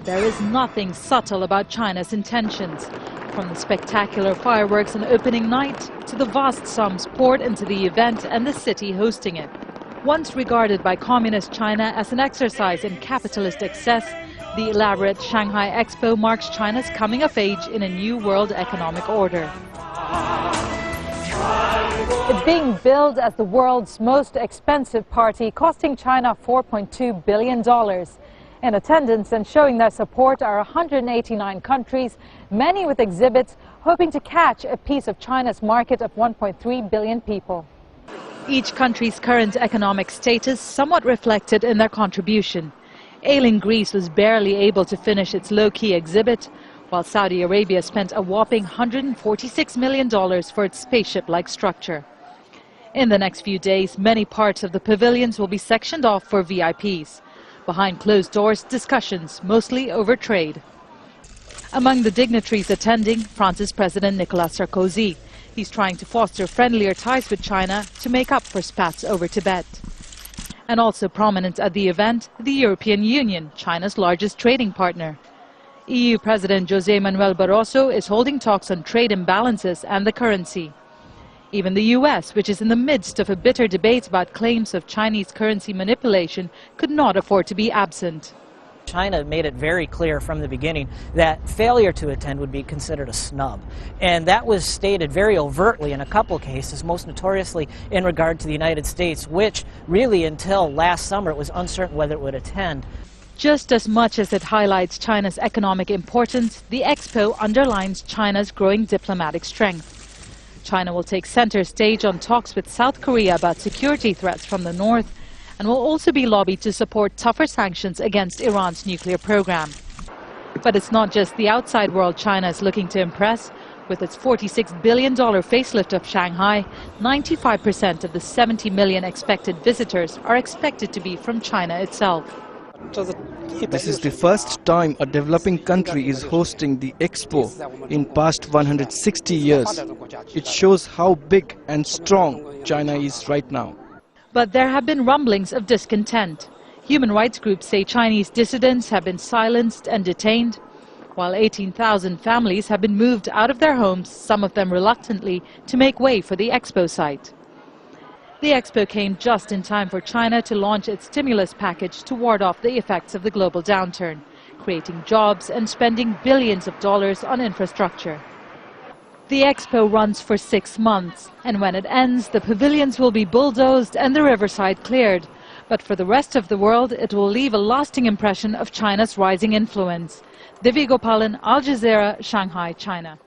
There is nothing subtle about China's intentions, from the spectacular fireworks on opening night to the vast sums poured into the event and the city hosting it. Once regarded by Communist China as an exercise in capitalist excess, the elaborate Shanghai Expo marks China's coming of age in a new world economic order. It's being billed as the world's most expensive party, costing China $4.2 billion. In attendance and showing their support are 189 countries, many with exhibits, hoping to catch a piece of China's market of 1.3 billion people. Each country's current economic status somewhat reflected in their contribution. Ailing Greece was barely able to finish its low-key exhibit, while Saudi Arabia spent a whopping $146 million for its spaceship-like structure. In the next few days, many parts of the pavilions will be sectioned off for VIPs. Behind closed doors, discussions, mostly over trade. Among the dignitaries attending, France's President Nicolas Sarkozy. He's trying to foster friendlier ties with China to make up for spats over Tibet. And also prominent at the event, the European Union, China's largest trading partner. EU President José Manuel Barroso is holding talks on trade imbalances and the currency. Even the US, which is in the midst of a bitter debate about claims of Chinese currency manipulation, could not afford to be absent. China made it very clear from the beginning that failure to attend would be considered a snub. And that was stated very overtly in a couple cases, most notoriously in regard to the United States, which really until last summer it was uncertain whether it would attend. Just as much as it highlights China's economic importance, the Expo underlines China's growing diplomatic strength. China will take center stage on talks with South Korea about security threats from the north, and will also be lobbied to support tougher sanctions against Iran's nuclear program. But it's not just the outside world China is looking to impress. With its $46 billion facelift of Shanghai, 95% of the 70 million expected visitors are expected to be from China itself. This is the first time a developing country is hosting the Expo in past 160 years. It shows how big and strong China is right now. But there have been rumblings of discontent. Human rights groups say Chinese dissidents have been silenced and detained, while 18,000 families have been moved out of their homes, some of them reluctantly, to make way for the Expo site. The Expo came just in time for China to launch its stimulus package to ward off the effects of the global downturn, creating jobs and spending billions of dollars on infrastructure. The Expo runs for 6 months, and when it ends, the pavilions will be bulldozed and the riverside cleared. But for the rest of the world, it will leave a lasting impression of China's rising influence. Divya Gopalan, Al Jazeera, Shanghai, China.